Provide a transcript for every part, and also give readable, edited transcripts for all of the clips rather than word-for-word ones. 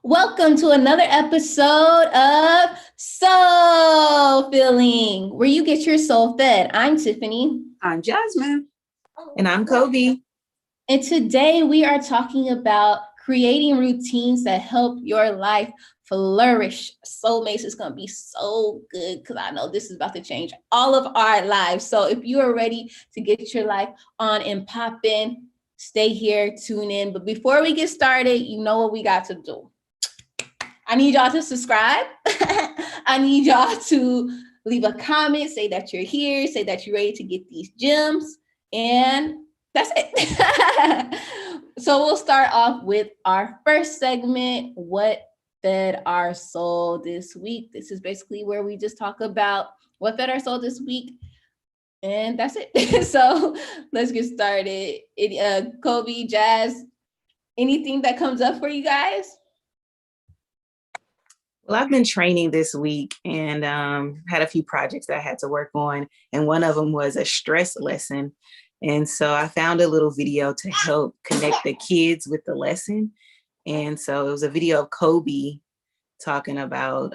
Welcome to another episode of Soul Filling, where you get your soul fed. I'm Tiffany. I'm Jasmine. And I'm Kobe. And today we are talking about creating routines that help your life flourish. Soulmates is going to be so good because I know this is about to change all of our lives. So if you are ready to get your life on and pop in, stay here, tune in. But before we get started, you know what we got to do. I need y'all to subscribe. I need y'all to leave a comment, say that you're here, say that you're ready to get these gems, and that's it. So we'll start off with our first segment, what fed our soul this week. This is basically where we just talk about what fed our soul this week, and that's it. So let's get started. Kobe, Jazz, anything that comes up for you guys? Well, I've been training this week and had a few projects that I had to work on. And one of them was a stress lesson. And so I found a little video to help connect the kids with the lesson. And so it was a video of Kobe talking about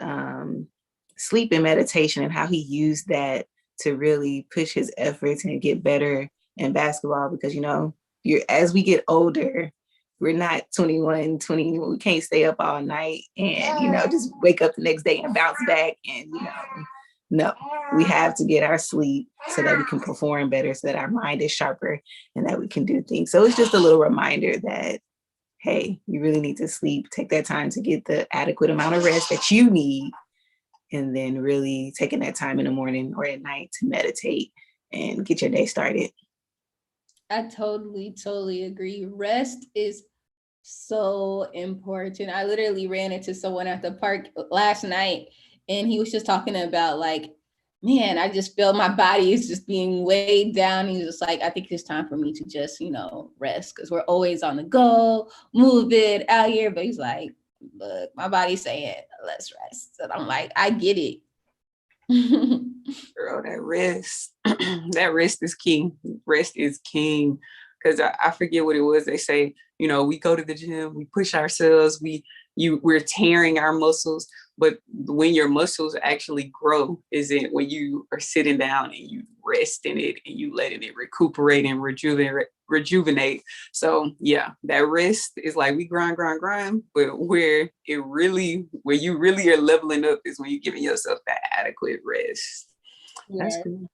sleep and meditation and how he used that to really push his efforts and get better in basketball. Because, you know, as we get older, we're not 21, 20, we can't stay up all night and, you know, just wake up the next day and bounce back. And, you know, no, we have to get our sleep so that we can perform better, so that our mind is sharper and that we can do things. So it's just a little reminder that, hey, you really need to sleep, take that time to get the adequate amount of rest that you need. And then really taking that time in the morning or at night to meditate and get your day started. I totally agree. Rest is so important. I literally ran into someone at the park last night and he was just talking about like, man, I just feel my body is just being weighed down. He's just like, I think it's time for me to just, you know, rest because we're always on the go, move it out here. But he's like, look, my body's saying, let's rest. And I'm like, I get it. Girl, that rest, that rest is king. Rest is king. Because I forget what it was. They say, you know, we go to the gym, we push ourselves, we're tearing our muscles. But when your muscles actually grow is it when you are sitting down and you rest in it and you letting it recuperate and rejuvenate. So yeah, that rest is like we grind, but where you really are leveling up is when you're giving yourself that adequate rest. Yeah. That's cool.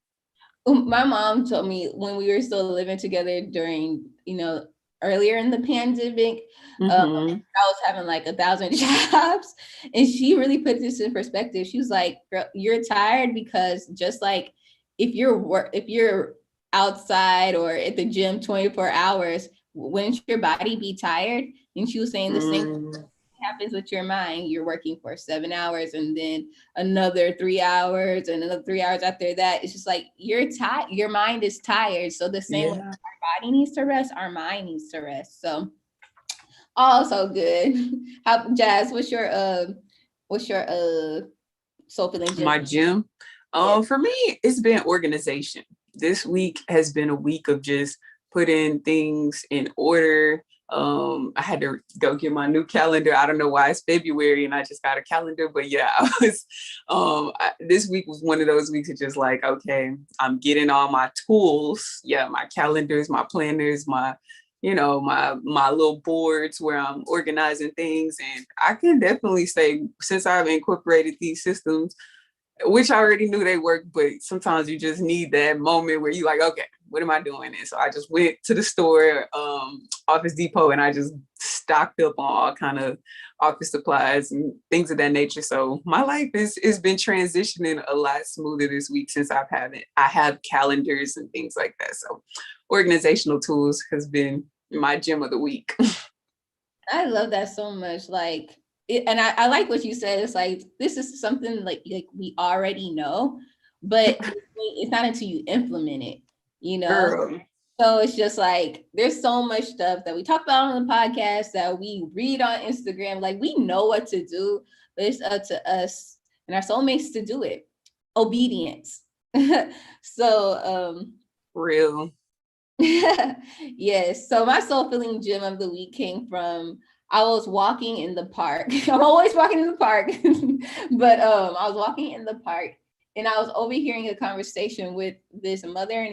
My mom told me when we were still living together during, you know, earlier in the pandemic, I was having like 1,000 jobs. And she really put this in perspective. She was like, girl, you're tired because just like if you're outside or at the gym 24 hours, wouldn't your body be tired? And she was saying the same happens with your mind. You're working for 7 hours and then another 3 hours and another 3 hours after that. It's just like you're tired, your mind is tired. So the same way our body needs to rest, our mind needs to rest. So also good. How, Jazz, what's your soul filling gym? My gym? For me, it's been organization. This week has been a week of just putting things in order. I had to go get my new calendar. I don't know why it's February and I just got a calendar, but yeah, I was, this week was one of those weeks of just like, okay, I'm getting all my tools. Yeah, my calendars, my planners, my little boards where I'm organizing things. And I can definitely say, since I've incorporated these systems, which I already knew they work, but sometimes you just need that moment where you like, okay, what am I doing? And so I just went to the store, Office Depot, and I just stocked up on all kind of office supplies and things of that nature. So my life is been transitioning a lot smoother this week since I have calendars and things like that. So organizational tools has been my gym of the week. I love that so much. Like, and I like what you said. It's like, this is something like we already know, but it's not until you implement it, you know? Girl, So it's just like, there's so much stuff that we talk about on the podcast, that we read on Instagram. Like, we know what to do, but it's up to us and our soulmates to do it. Obedience. So, Real. yes. So my soul filling gem of the week came from, I was walking in the park. I'm always walking in the park, but I was walking in the park and I was overhearing a conversation with this mother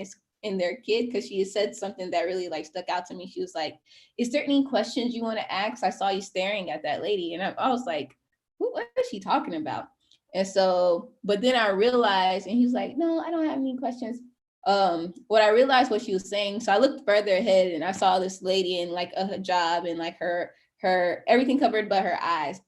and their kid, because she had said something that really like stuck out to me. She was like, "Is there any questions you want to ask? I saw you staring at that lady," and I was like, what is she talking about?" And so, but then I realized, and he was like, "No, I don't have any questions." What I realized what she was saying, so I looked further ahead and I saw this lady in like a hijab and like her everything covered but her eyes.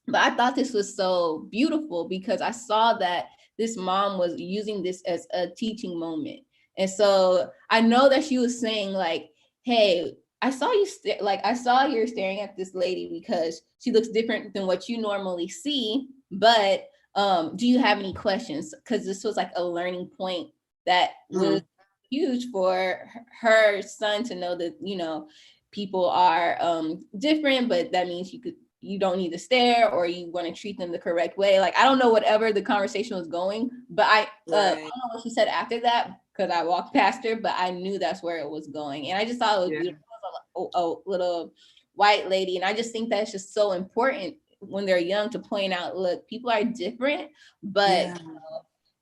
But I thought this was so beautiful because I saw that this mom was using this as a teaching moment. And so I know that she was saying like, "Hey, I saw you like I saw you're staring at this lady because she looks different than what you normally see, but do you have any questions?" Because this was like a learning point that was huge for her son to know that, people are different, but that means you don't need to stare, or you want to treat them the correct way. Like, I don't know whatever the conversation was going, but I don't know what she said after that because I walked past her, but I knew that's where it was going. And I just thought it was beautiful. A little white lady. And I just think that's just so important when they're young to point out, look, people are different, but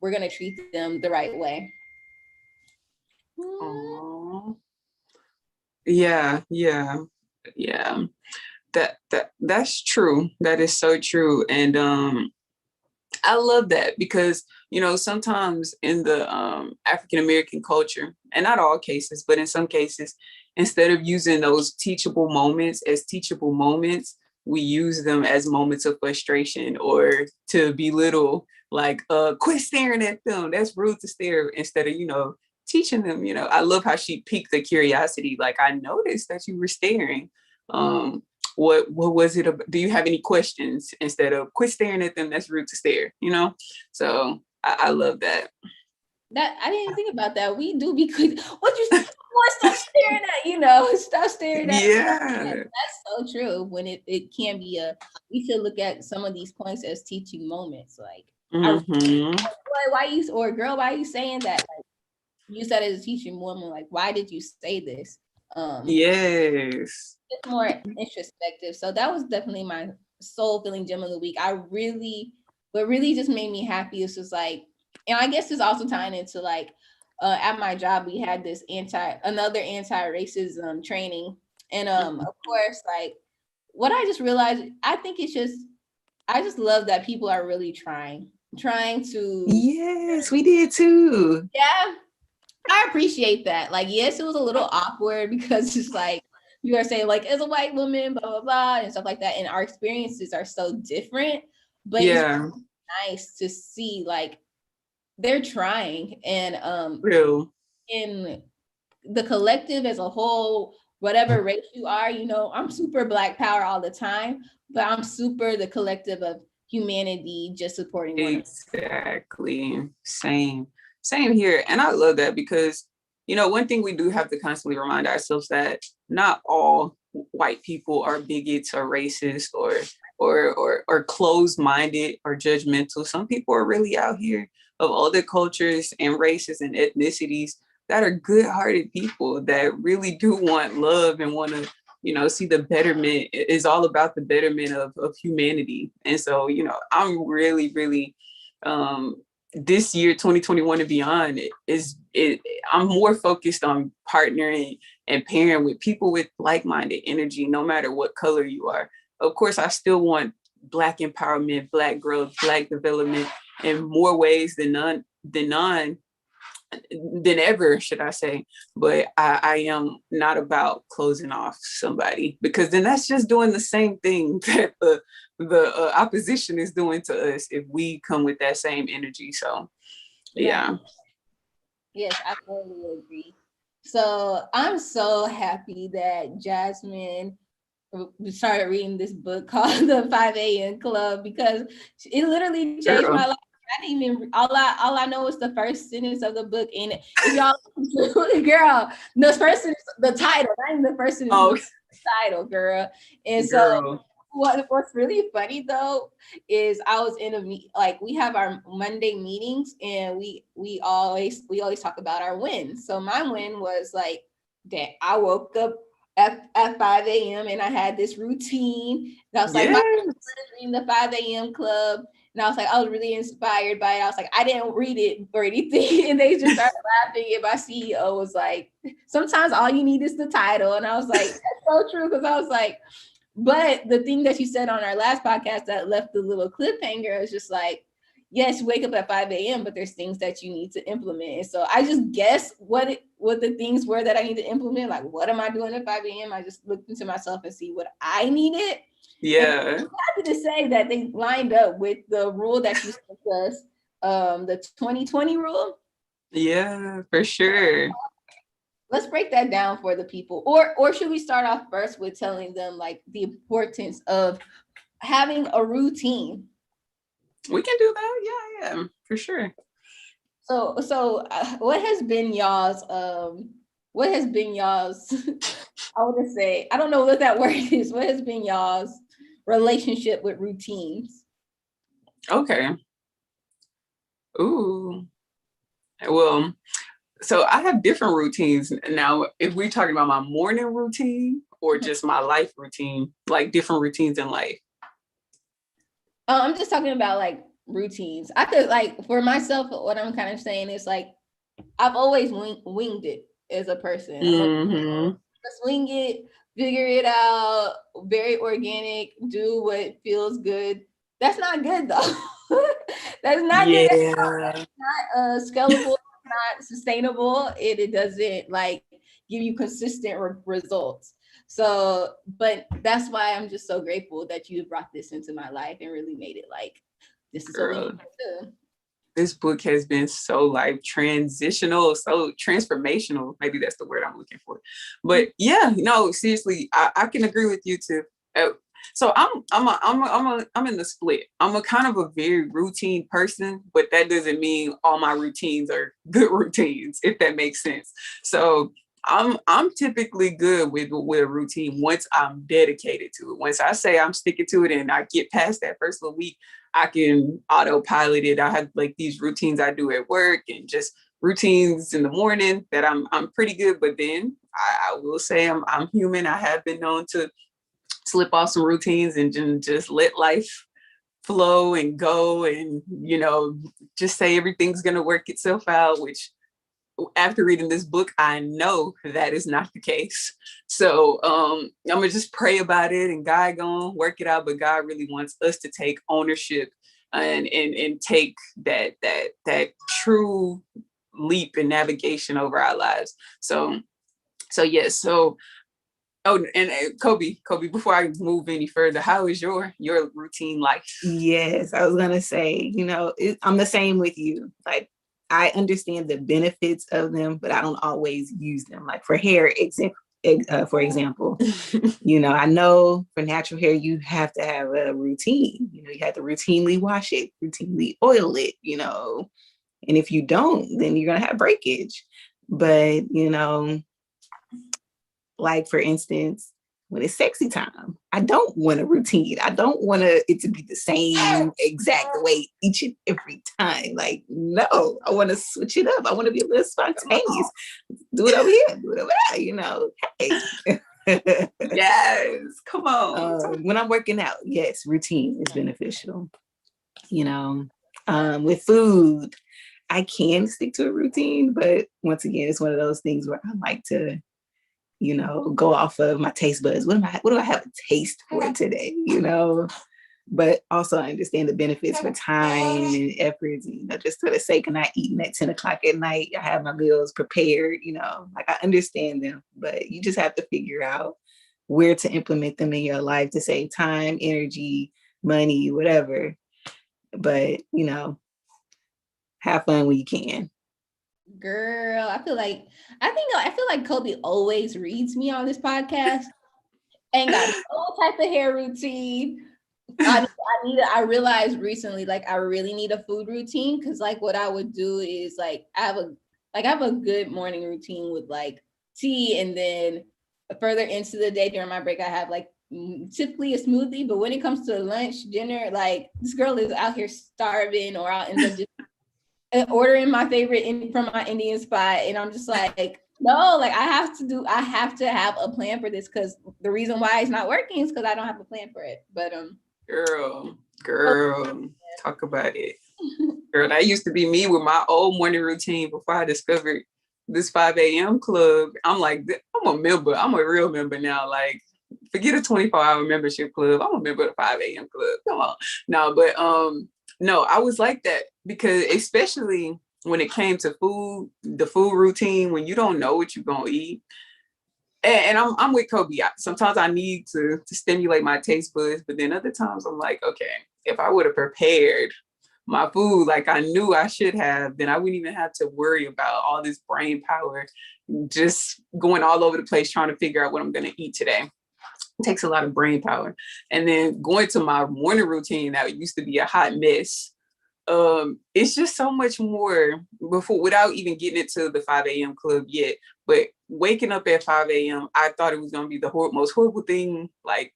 we're going to treat them the right way. Aww. Yeah. That's true. That is so true. And I love that because, sometimes in the African American culture, and not all cases, but in some cases, instead of using those teachable moments as teachable moments, we use them as moments of frustration or to belittle, like, quit staring at them. That's rude to stare, instead of, teaching them. I love how she piqued the curiosity. Like, I noticed that you were staring. What was it? Do you have any questions? Instead of quit staring at them, that's rude to stare, So I love that. That I didn't think about that. We do be quick. What you want? Stop staring at, stop staring at. Yeah. That's so true. When it can be we should look at some of these points as teaching moments. Like, boy, why you, or girl, why are you saying that? Like, use that as a teaching moment. Like, why did you say this? Yes. It's more introspective. So that was definitely my soul filling gem of the week. What really just made me happy is just like, and I guess it's also tying into like, at my job, we had this another anti-racism training. And of course, like, what I just realized, I think I just love that people are really trying to. Yes, we did too. Yeah, I appreciate that. Like, yes, it was a little awkward because it's like, you are saying like, as a white woman, blah, blah, blah, and stuff like that. And our experiences are so different, but it's really nice to see like they're trying. And Real. in the collective as a whole, whatever race you are, I'm super Black power all the time, but I'm super the collective of humanity, just supporting one another. Exactly. Same here. And I love that because, one thing we do have to constantly remind ourselves that not all white people are bigots or racist or closed-minded or judgmental. Some people are really out here of other cultures and races and ethnicities that are good-hearted people that really do want love and want to, see the betterment. Is all about the betterment of humanity. And so, I'm really, really, this year, 2021 and beyond, I'm more focused on partnering and pairing with people with like-minded energy, no matter what color you are. Of course, I still want Black empowerment, Black growth, Black development in more ways than ever, should I say. But I am not about closing off somebody, because then that's just doing the same thing that the opposition is doing to us if we come with that same energy. So yeah. Yes, I totally agree. So I'm so happy that Jasmine started reading this book called The 5 a.m. Club, because it literally changed my life I didn't even all I know is the first sentence of the book. And if y'all girl, the first sentence, the title, not even the first sentence, Oh, the title, girl. And so girl. what's really funny though is I was in like we have our Monday meetings and we always talk about our wins. So my win was like that I woke up at 5 a.m. and I had this routine. That was like my Yes. in the 5 a.m. club. And I was like, I was really inspired by it. I was like, I didn't read it or anything. And they just started laughing. And my CEO was like, sometimes all you need is the title. And I was like, that's so true. Because I was like, but the thing that you said on our last podcast that left the little cliffhanger is just like, yes, you wake up at 5 a.m., but there's things that you need to implement. And so I just guess what the things were that I need to implement. Like, what am I doing at 5 a.m.? I just looked into myself and see what I needed. Yeah. And I'm happy to say that they lined up with the rule that you sent us, the 2020 rule. Yeah, for sure. Let's break that down for the people. Or should we start off first with telling them like the importance of having a routine? We can do that. Yeah, for sure. So what has been y'all's I want to say, I don't know what that word is. What has been y'all's relationship with routines? Okay. Ooh. Well, so I have different routines. Now, if we're talking about my morning routine or just my life routine, like different routines in life. I'm just talking about like routines. I could like for myself, what I'm kind of saying is like I've always winged it as a person. I'm like, Mm-hmm. just wing it, figure it out, very organic, do what feels good. That's not good though. That's not good. Yeah. Not scalable, not sustainable. It doesn't like give you consistent results. So, but that's why I'm just so grateful that you brought this into my life and really made it like this is what we Girl, need to do. this book has been so like transitional, so transformational. Maybe that's the word I'm looking for. But yeah, no, seriously, I can agree with you too. So I'm in the split. I'm a kind of a very routine person, but that doesn't mean all my routines are good routines, if that makes sense. So I'm typically good with a routine once I'm dedicated to it. Once I say I'm sticking to it and I get past that first little week, I can autopilot it. I have like these routines I do at work and just routines in the morning that I'm pretty good. But then I will say I'm human. I have been known to slip off some routines and just let life flow and go and just say everything's gonna work itself out, which after reading this book, I know that is not the case. So I'm gonna just pray about it and God gonna work it out. But God really wants us to take ownership and take that true leap in navigation over our lives. So yes. So and Kobe, before I move any further, how is your routine life? Yes, I was gonna say, I'm the same with you. Like, I understand the benefits of them, but I don't always use them. Like for hair, for example, I know for natural hair, you have to have a routine. You have to routinely wash it, routinely oil it, and if you don't, then you're gonna have breakage. But, like for instance, when it's sexy time, I don't want a routine. I don't want it to be the same exact way each and every time. Like, no, I want to switch it up. I want to be a little spontaneous. Do it over here, do it over there, Hey. Yes, come on. When I'm working out, yes, routine is beneficial. With food, I can stick to a routine, but once again, it's one of those things where I like to go off of my taste buds. What do I have a taste for today? But also I understand the benefits for time and effort, just for the sake of not eating at 10 o'clock at night. I have my meals prepared, like I understand them, but you just have to figure out where to implement them in your life to save time, energy, money, whatever. But, have fun when you can. Girl, I feel like Kobe always reads me on this podcast. Ain't got no type of hair routine. I realized recently, like, I really need a food routine, because like what I would do is like I have a good morning routine with like tea, and then further into the day during my break I have like typically a smoothie. But when it comes to lunch, dinner, like this girl is out here starving, or I'll end up just ordering my favorite from my Indian spot, and I'm just like, no, like I have to have a plan for this, because the reason why it's not working is because I don't have a plan for it. But girl, talk about it. Girl, that used to be me with my old morning routine before I discovered this 5 a.m. club. I'm like, I'm a member. I'm a real member now. Like, forget a 24-hour membership club. I'm a member of the 5 a.m. club. Come on. No, but no, I was like that, because especially when it came to food, the food routine, when you don't know what you're gonna eat. And I'm with Kobe. Sometimes I need to stimulate my taste buds, but then other times I'm like, okay, if I would have prepared my food like I knew I should have, then I wouldn't even have to worry about all this brain power just going all over the place trying to figure out what I'm going to eat today. It takes a lot of brain power. And then going to my morning routine that used to be a hot mess. It's just so much more before, without even getting into the 5 a.m. club yet. But waking up at 5 a.m., I thought it was going to be the most horrible thing. I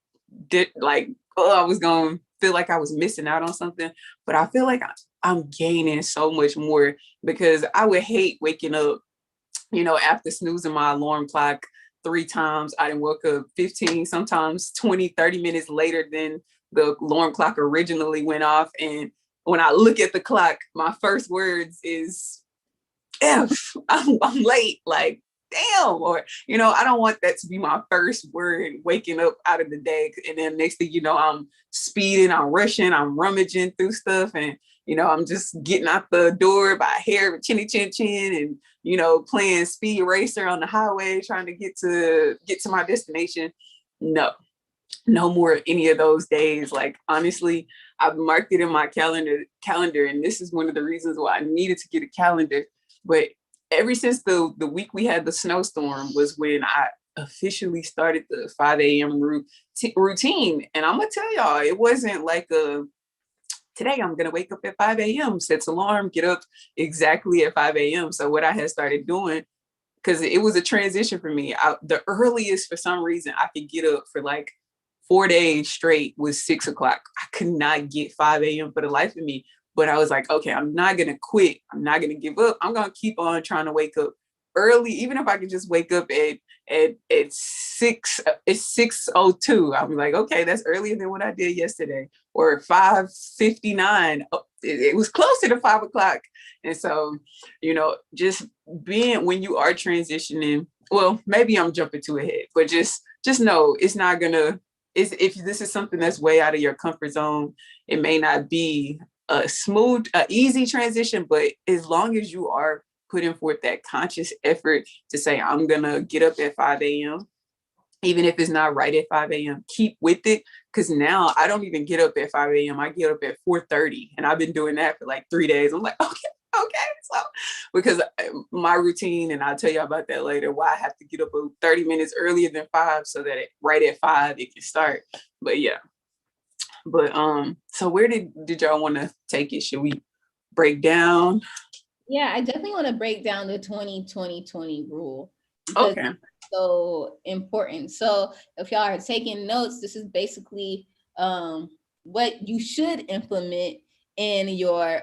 was going to feel like I was missing out on something. But I feel like I'm gaining so much more, because I would hate waking up, after snoozing my alarm clock 3 times. I didn't woke up 15, sometimes 20, 30 minutes later than the alarm clock originally went off. And when I look at the clock, my first words is, F, I'm late. Like, damn. Or, I don't want that to be my first word waking up out of the day. And then next thing you know, I'm speeding, I'm rushing, I'm rummaging through stuff. And, I'm just getting out the door by hair, chinny chin chin, and, playing speed racer on the highway, trying to get to my destination. No more any of those days. Like, honestly, I've marked it in my calendar. And this is one of the reasons why I needed to get a calendar. But ever since the week we had the snowstorm was when I officially started the 5 a.m. routine. And I'm going to tell y'all, it wasn't like today I'm going to wake up at 5 a.m., sets alarm, get up exactly at 5 a.m. So what I had started doing, because it was a transition for me, the earliest for some reason I could get up for like 4 days straight was 6 o'clock. I could not get 5 a.m. for the life of me. But I was like, okay, I'm not going to quit. I'm not going to give up. I'm going to keep on trying to wake up early, even if I could just wake up at 6, it's 6:02. I'll be like, okay, that's earlier than what I did yesterday. Or 5:59. It was closer to 5 o'clock. And so, just being, when you are transitioning, well, maybe I'm jumping too ahead, but just know it's not going to, if this is something that's way out of your comfort zone, it may not be a smooth, easy transition, but as long as you are putting forth that conscious effort to say, I'm going to get up at 5 a.m., even if it's not right at 5 a.m., keep with it. Because now I don't even get up at 5 a.m. I get up at 4:30. And I've been doing that for like 3 days. I'm like, okay. So, because my routine, and I'll tell you about that later, why I have to get up 30 minutes earlier than 5 so that right at 5 it can start. But yeah. But so where did y'all want to take it? Should we break down? Yeah, I definitely want to break down the 20-20-20 rule. Okay. It's so important. So if y'all are taking notes, this is basically what you should implement in your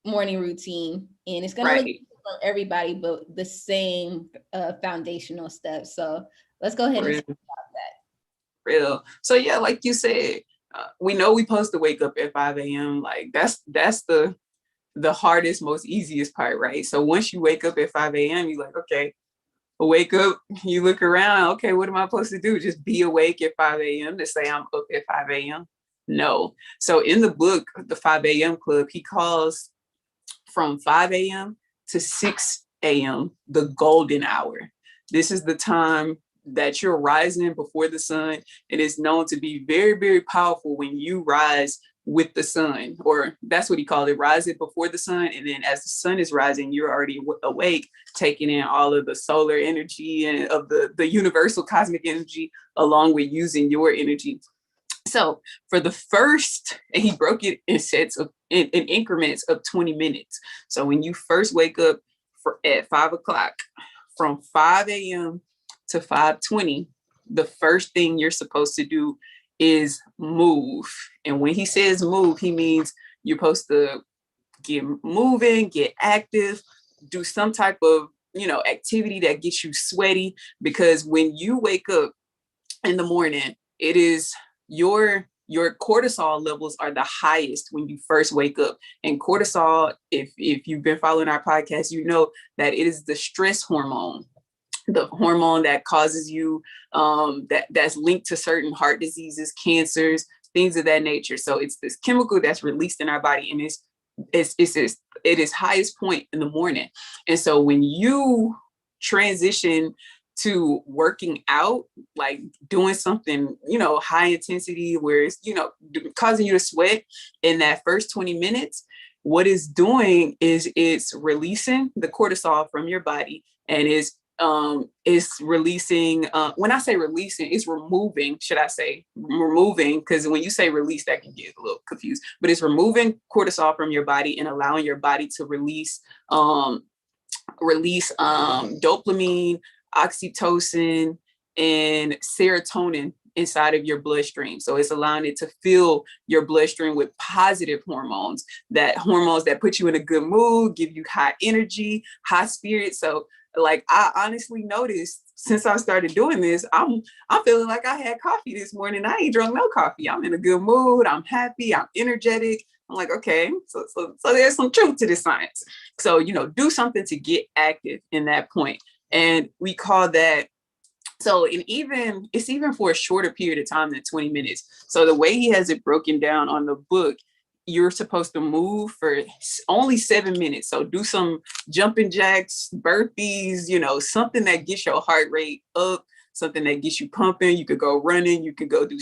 morning routine, and it's going to look different from everybody, but the same foundational steps. So let's go ahead and talk about that. Real. So yeah, like you said, we know we're supposed to wake up at 5 a.m. Like that's the hardest, most easiest part, right? So once you wake up at 5 a.m., you're like, okay, wake up, you look around, okay, what am I supposed to do? Just be awake at 5 a.m. to say I'm up at 5 a.m.? No. So in the book, the 5 a.m. Club, he calls from 5 a.m. to 6 a.m. the golden hour. This is the time that you're rising before the sun. It is known to be very, very powerful when you rise with the sun, or that's what he called it, rising before the sun. And then as the sun is rising, you're already awake, taking in all of the solar energy and of the universal cosmic energy, along with using your energy. So for the first, and he broke it in sets of in increments of 20 minutes. So when you first wake up at 5 o'clock, from 5 a.m. to 5:20, the first thing you're supposed to do is move. And when he says move, he means you're supposed to get moving, get active, do some type of, activity that gets you sweaty. Because when you wake up in the morning, it is your cortisol levels are the highest when you first wake up. And cortisol, if you've been following our podcast, you know that it is the stress hormone, the hormone that causes you that's linked to certain heart diseases, cancers, things of that nature. So it's this chemical that's released in our body, and it is highest point in the morning. And so when you transition to working out, like doing something, high intensity, where it's, causing you to sweat in that first 20 minutes, what it's doing is it's releasing the cortisol from your body, and it's releasing, when I say releasing, it's removing, because when you say release, that can get a little confused, but it's removing cortisol from your body and allowing your body to release dopamine, oxytocin, and serotonin inside of your bloodstream. So it's allowing it to fill your bloodstream with positive hormones that put you in a good mood, give you high energy, high spirits. So like, I honestly noticed since I started doing this, I'm feeling like I had coffee this morning. I ain't drunk no coffee. I'm in a good mood. I'm happy. I'm energetic. I'm like, okay, so there's some truth to this science. So, do something to get active in that point. And we call that, it's even for a shorter period of time than 20 minutes. So the way he has it broken down on the book, you're supposed to move for only 7 minutes. So do some jumping jacks, burpees, something that gets your heart rate up, something that gets you pumping. You could go running, you could go do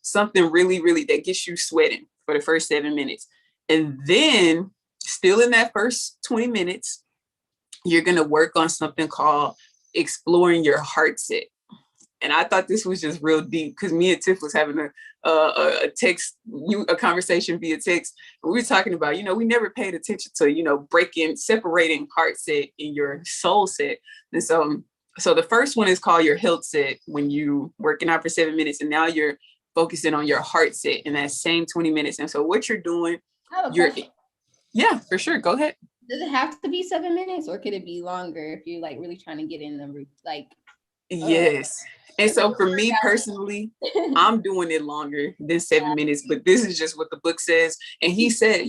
something really, really that gets you sweating for the first 7 minutes. And then still in that first 20 minutes, you're going to work on something called exploring your heart set. And I thought this was just real deep, because me and Tiff was having a conversation via text. And we were talking about, we never paid attention to, separating heart set and your soul set. And so the first one is called your health set, when you working out for 7 minutes, and now you're focusing on your heart set in that same 20 minutes. And so what you're doing, yeah, for sure. Go ahead. Does it have to be 7 minutes, or could it be longer if you're like really trying to get in the route? Yes. And so for me personally, I'm doing it longer than 7 minutes, but this is just what the book says. And he said,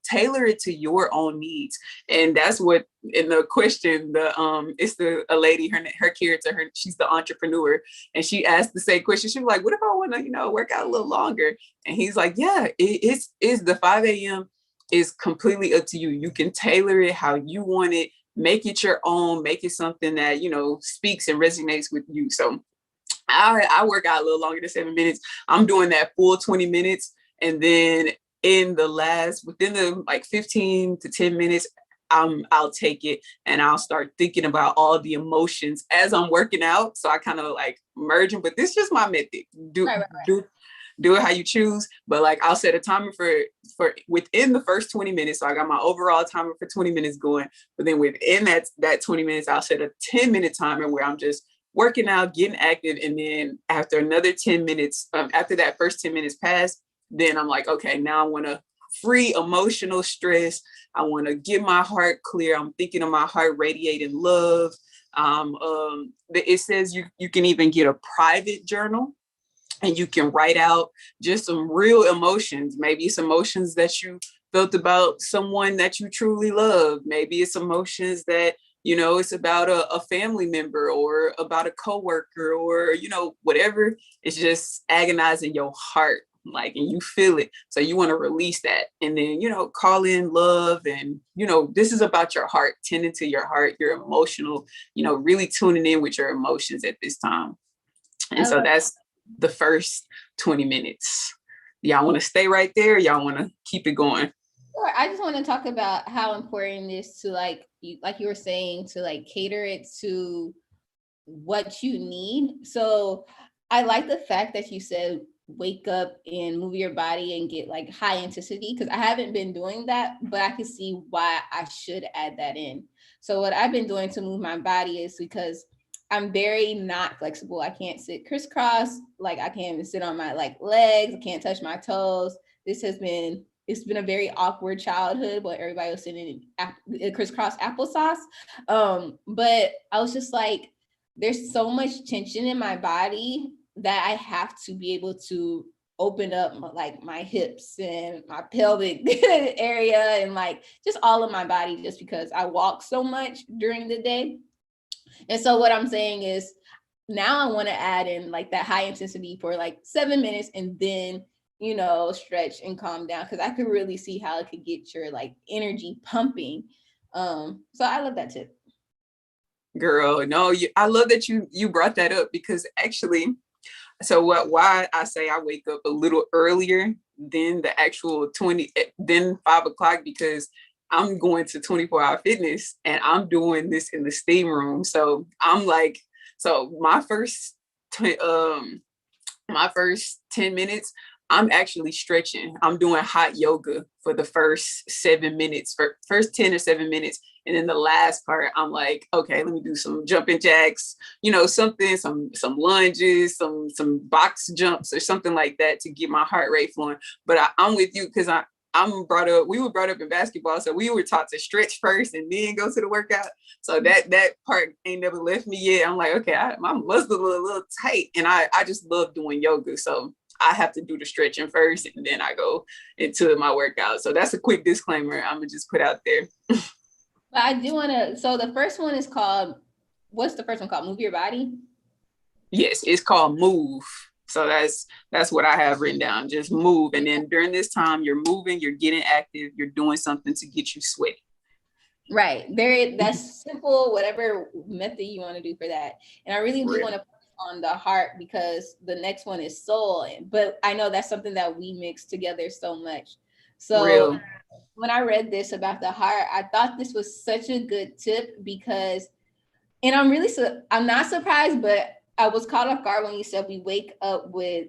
tailor it to your own needs. And that's what, in the question, it's a lady, her character, she's the entrepreneur. And she asked the same question. She was like, what if I want to, work out a little longer? And he's like, yeah, it's the 5 a.m. is completely up to you. You can tailor it how you want it. Make it your own, make it something that, speaks and resonates with you. So I work out a little longer than 7 minutes. I'm doing that full 20 minutes. And then within the 15 to 10 minutes, I'll take it and I'll start thinking about all the emotions as I'm working out. So I kind of like merge them, but this is just my method. Do it how you choose. But I'll set a timer for within the first 20 minutes. So I got my overall timer for 20 minutes going. But then within that 20 minutes, I'll set a 10-minute timer where I'm just working out, getting active. And then after another 10 minutes, after that first 10 minutes pass, then I'm like, okay, now I want to free emotional stress. I want to get my heart clear. I'm thinking of my heart radiating love. It says you can even get a private journal, and you can write out just some real emotions. Maybe it's emotions that you felt about someone that you truly love. Maybe it's emotions that, it's about a family member or about a coworker or, whatever. It's just agonizing your heart, and you feel it. So you want to release that, and then, call in love. And, this is about your heart, tending to your heart, your emotional, really tuning in with your emotions at this time. And so that's the first 20 minutes. Y'all want to stay right there? Y'all want to keep it going? Sure. I just want to talk about how important it is to like you were saying, to cater it to what you need. So I like the fact that you said wake up and move your body and get like high intensity, because I haven't been doing that, but I can see why I should add that in. So what I've been doing to move my body is because I'm very not flexible. I can't sit crisscross. Like I can't even sit on my like legs. I can't touch my toes. It's been a very awkward childhood where everybody was sitting in crisscross applesauce. But I was just like, there's so much tension in my body that I have to be able to open up like my hips and my pelvic area and like just all of my body, just because I walk so much during the day. And so what I'm saying is now I want to add in like that high intensity for like 7 minutes and then, stretch and calm down, because I could really see how it could get your like energy pumping. So I love that tip. Girl, no, I love that you brought that up, because actually, so why I say I wake up a little earlier than the actual 5 o'clock, because I'm going to 24-hour fitness and I'm doing this in the steam room. So I'm like, my first 10 minutes, I'm actually stretching. I'm doing hot yoga for the first 7 minutes, first 10 or 7 minutes. And then the last part, I'm like, okay, let me do some jumping jacks, something, some lunges, some box jumps or something like that to get my heart rate flowing. But I'm with you, because we were brought up in basketball. So we were taught to stretch first and then go to the workout. So that part ain't never left me yet. I'm like, okay, my muscles are a little tight, and I just love doing yoga. So I have to do the stretching first and then I go into my workout. So that's a quick disclaimer I'm gonna just put out there. But I do want to, so the first one is called, what's the first one called? Move Your Body? Yes, it's called Move. So that's what I have written down. Just move. And then during this time, you're moving, you're getting active, you're doing something to get you sweaty. Right. That's simple, whatever method you want to do for that. And I really do want to focus on the heart, because the next one is soul. But I know that's something that we mix together so much. So when I read this about the heart, I thought this was such a good tip, because, and I'm not surprised, but I was caught off guard when you said we wake up with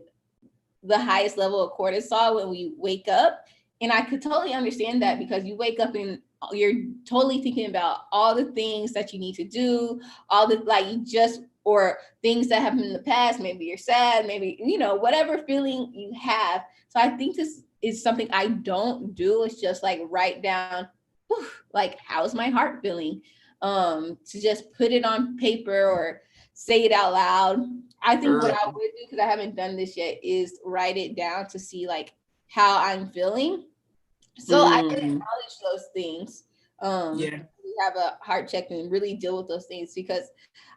the highest level of cortisol when we wake up. And I could totally understand that, because you wake up and you're totally thinking about all the things that you need to do, all the or things that happened in the past. Maybe you're sad, maybe, whatever feeling you have. So I think this is something I don't do. It's just like write down, like, how's my heart feeling? To just put it on paper or say it out loud. I think what I would do, because I haven't done this yet, is write it down to see like how I'm feeling. So I can acknowledge those things. We have a heart check and really deal with those things, because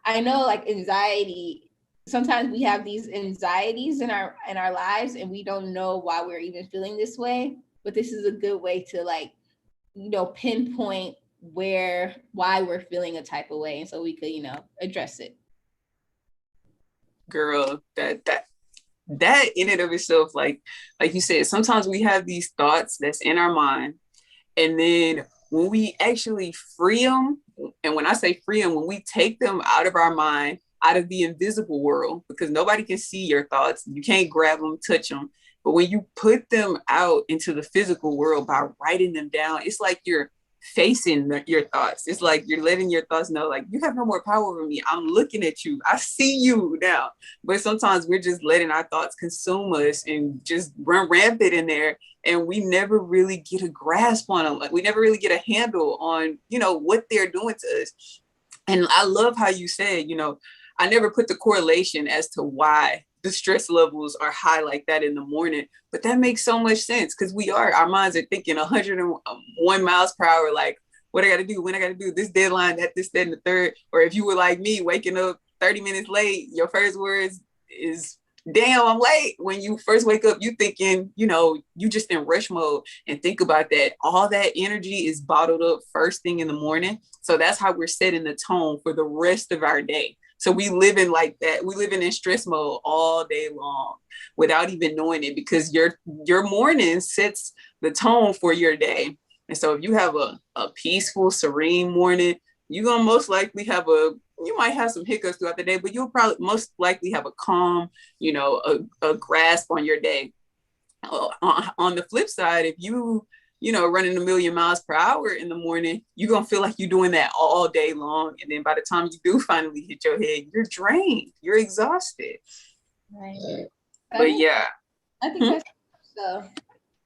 I know like anxiety, sometimes we have these anxieties in our lives and we don't know why we're even feeling this way. But this is a good way to like, pinpoint why we're feeling a type of way. And so we could, address it. Girl, that in and of itself, like you said, sometimes we have these thoughts that's in our mind, and then when we actually free them, and when I say free them, when we take them out of our mind, out of the invisible world, because nobody can see your thoughts, you can't grab them, touch them, but when you put them out into the physical world by writing them down, it's like you're facing your thoughts. It's like you're letting your thoughts know, like, you have no more power over me. I'm looking at you. I see you now. But sometimes we're just letting our thoughts consume us and just run rampant in there. And we never really get a grasp on them. Like, we never really get a handle on, what they're doing to us. And I love how you said, I never put the correlation as to why the stress levels are high like that in the morning, but that makes so much sense, because our minds are thinking 101 miles per hour, like, what I got to do, when I got to do this deadline, that, and the third. Or if you were like me, waking up 30 minutes late, your first words is, damn, I'm late. When you first wake up, you thinking, you just in rush mode. And think about that. All that energy is bottled up first thing in the morning. So that's how we're setting the tone for the rest of our day. So we living like that. We living in stress mode all day long without even knowing it, because your morning sets the tone for your day. And so if you have a peaceful, serene morning, you're going to most likely have a you might have some hiccups throughout the day, but you'll probably most likely have a calm, a grasp on your day. On the flip side, if running a million miles per hour in the morning, you're going to feel like you're doing that all day long. And then by the time you do finally hit your head, you're drained, you're exhausted. Right. But yeah. I think that's so.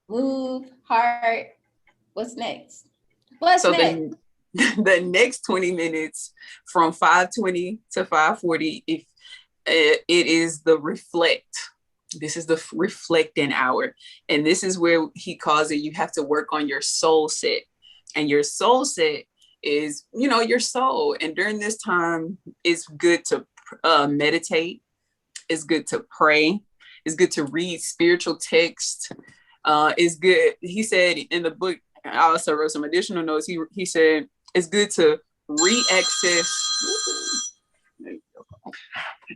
Move, heart. What's next? The next 20 minutes from 5:20 to 5:40, if it is the reflect. This is the reflecting hour. And this is where he calls it, you have to work on your soul set. And your soul set is, your soul. And during this time, it's good to meditate. It's good to pray. It's good to read spiritual text. It's good. He said in the book, I also wrote some additional notes. He said, it's good to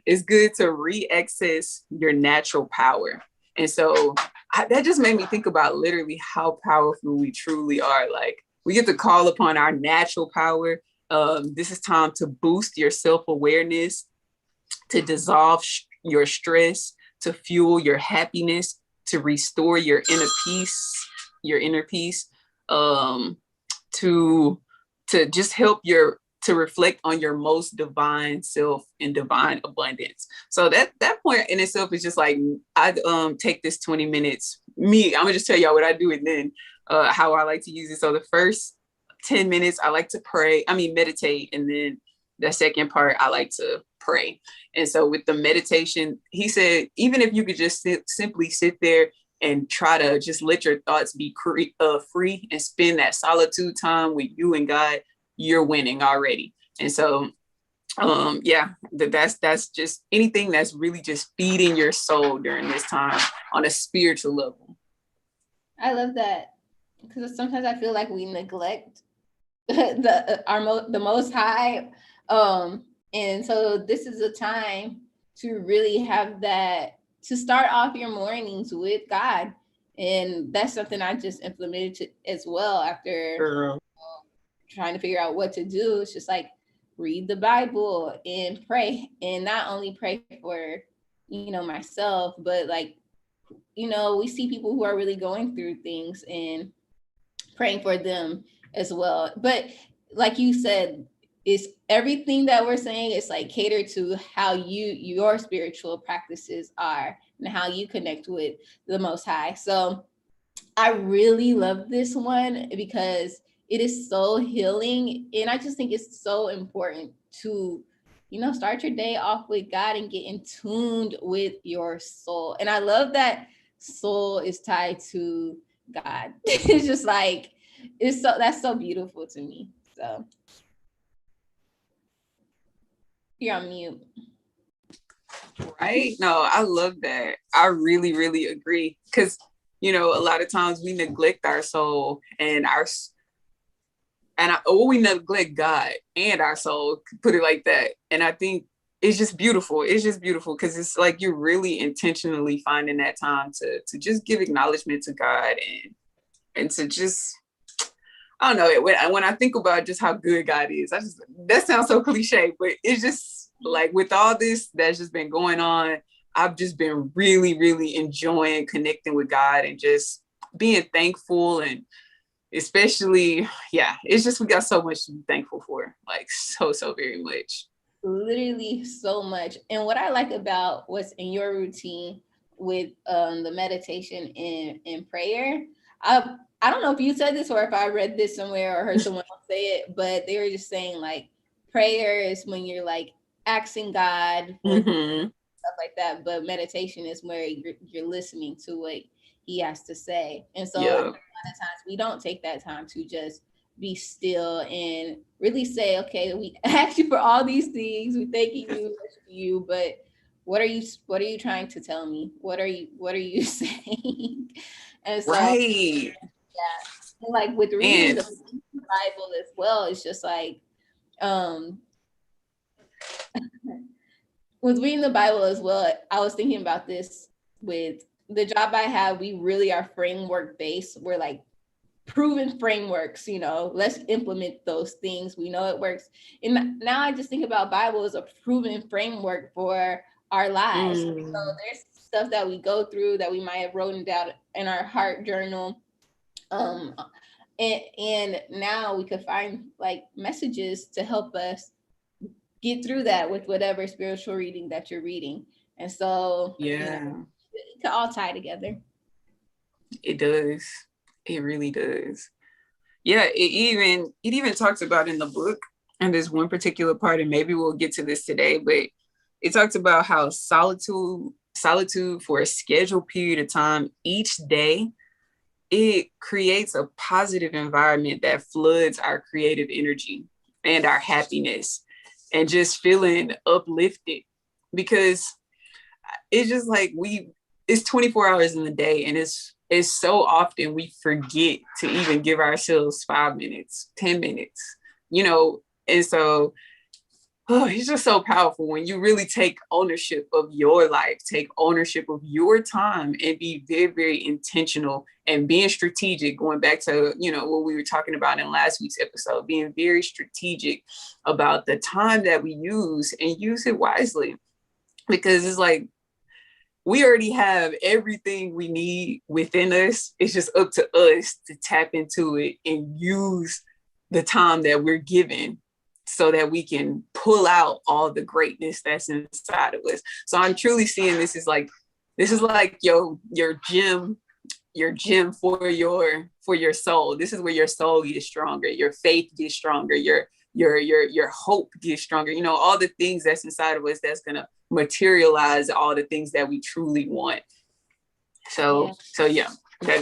it's good to re-access your natural power. And so that just made me think about literally how powerful we truly are. Like, we get to call upon our natural power. This is time to boost your self-awareness, to dissolve your stress, to fuel your happiness, to restore your inner peace, to just help to reflect on your most divine self and divine abundance. So that point in itself is just like, I take this 20 minutes. I'm gonna just tell y'all what I do, and then how I like to use it. So the first 10 minutes, I like to meditate. And then the second part, I like to pray. And so with the meditation, he said, even if you could just simply sit there and try to just let your thoughts be free and spend that solitude time with you and God, you're winning already. And so, that's just anything that's really just feeding your soul during this time on a spiritual level. I love that, because sometimes I feel like we neglect the Most High, and so this is a time to really have that, to start off your mornings with God. And that's something I just implemented as well after trying to figure out what to do. It's just like, read the Bible and pray, and not only pray for, myself, but like, we see people who are really going through things and praying for them as well. But like you said, it's everything that we're saying is like catered to how your spiritual practices are and how you connect with the Most High. So I really love this one because it is so healing. And I just think it's so important to, start your day off with God and get in tuned with your soul. And I love that soul is tied to God. It's just like, that's so beautiful to me. So you're on mute. Right? No, I love that. I really, really agree. Because, a lot of times we neglect our soul and we neglect God and our soul, put it like that. And I think it's just beautiful. It's just beautiful because it's like you're really intentionally finding that time to just give acknowledgement to God and to just, I don't know, when I think about just how good God is, that sounds so cliche, but it's just like with all this that's just been going on, I've just been really, really enjoying connecting with God and just being thankful. And especially, it's just, we got so much to be thankful for, like so very much. Literally so much. And what I like about what's in your routine with the meditation and prayer, I don't know if you said this or if I read this somewhere or heard someone else say it, but they were just saying like prayer is when you're like asking God for stuff like that, but meditation is where you're listening to what he has to say. And so a lot of times we don't take that time to just be still and really say, okay, we asked you for all these things, we thanking you, but what are you trying to tell me? What are you saying? And so right. And like with reading the Bible as well, it's just like with reading the Bible as well, I was thinking about this with the job I have. We really are framework based. We're like proven frameworks, let's implement those things. We know it works. And now I just think about Bible as a proven framework for our lives. So there's stuff that we go through that we might have written down in our heart journal. And now we could find like messages to help us get through that with whatever spiritual reading that you're reading. And so it could all tie together. It does. It really does. Yeah, it even talks about in the book, and there's one particular part, and maybe we'll get to this today, but it talks about how solitude for a scheduled period of time each day, it creates a positive environment that floods our creative energy and our happiness and just feeling uplifted, because it's just like it's 24 hours in the day, and it's so often we forget to even give ourselves 5 minutes, 10 minutes, and so it's just so powerful when you really take ownership of your life, take ownership of your time, and be very, very intentional and being strategic, going back to, what we were talking about in last week's episode, being very strategic about the time that we use and use it wisely, because it's like, we already have everything we need within us. It's just up to us to tap into it and use the time that we're given so that we can pull out all the greatness that's inside of us. So I'm truly seeing this is like your gym for your soul. This is where your soul gets stronger, your faith gets stronger, your hope gets stronger, all the things that's inside of us that's gonna materialize all the things that we truly want. So that's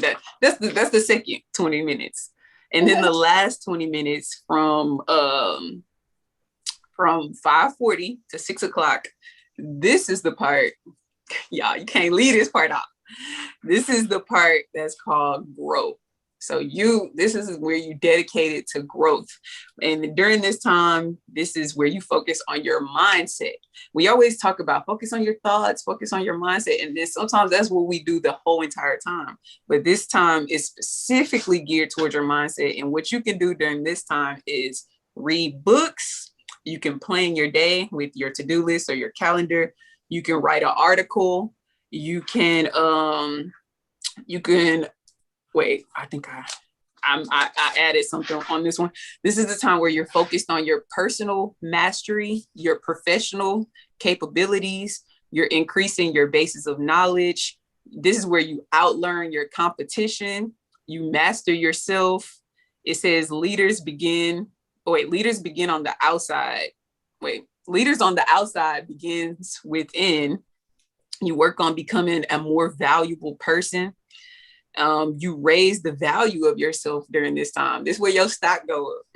the second 20 minutes. And then the last 20 minutes from 5:40 to 6 o'clock, this is the part, y'all, you can't leave this part out. This is the part that's called growth. So this is where you dedicate it to growth. And during this time, this is where you focus on your mindset. We always talk about focus on your thoughts, focus on your mindset. And then sometimes that's what we do the whole entire time. But this time is specifically geared towards your mindset. And what you can do during this time is read books. You can plan your day with your to-do list or your calendar. You can write an article. You can wait, I think I added something on this one. This is the time where you're focused on your personal mastery, your professional capabilities, you're increasing your basis of knowledge. This is where you outlearn your competition, you master yourself. It says leaders begin on the outside. Leaders on the outside begins within. You work on becoming a more valuable person. You raise the value of yourself during this time. This is where your stock go up.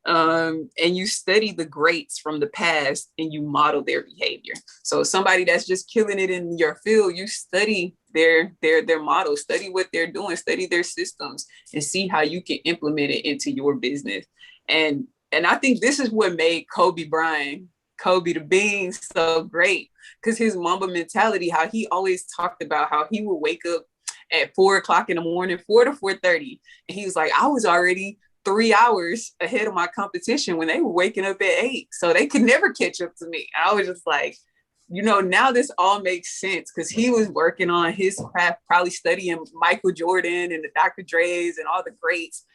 And you study the greats from the past and you model their behavior. So somebody that's just killing it in your field, you study their model, study what they're doing, study their systems, and see how you can implement it into your business. And I think this is what made Kobe the Bean so great, because his Mamba mentality, how he always talked about how he would wake up at 4 o'clock in the morning, 4 to 4:30. And he was like, I was already 3 hours ahead of my competition when they were waking up at 8. So they could never catch up to me. I was just like, now this all makes sense, because he was working on his craft, probably studying Michael Jordan and the Dr. Dre's and all the greats,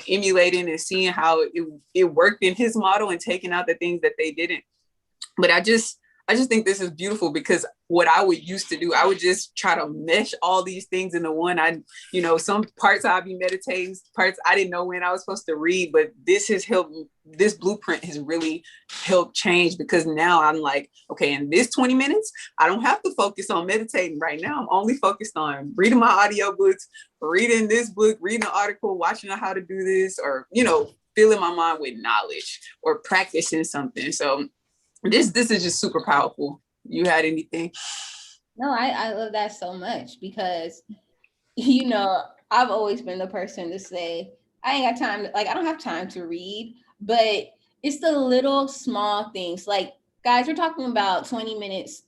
emulating and seeing how it worked in his model and taking out the things that they didn't. But I just think this is beautiful, because what I would used to do, I would just try to mesh all these things into one. Some parts I'd be meditating, parts I didn't know when I was supposed to read, but this blueprint has really helped change, because now I'm like, okay, in this 20 minutes, I don't have to focus on meditating right now. I'm only focused on reading my audiobooks, reading this book, reading an article, watching how to do this, or, filling my mind with knowledge or practicing something. So this is just super powerful. You had anything? No, I love that so much, because, I've always been the person to say, I ain't got time. I don't have time to read, but it's the little small things. Like, guys, we're talking about 20 minutes,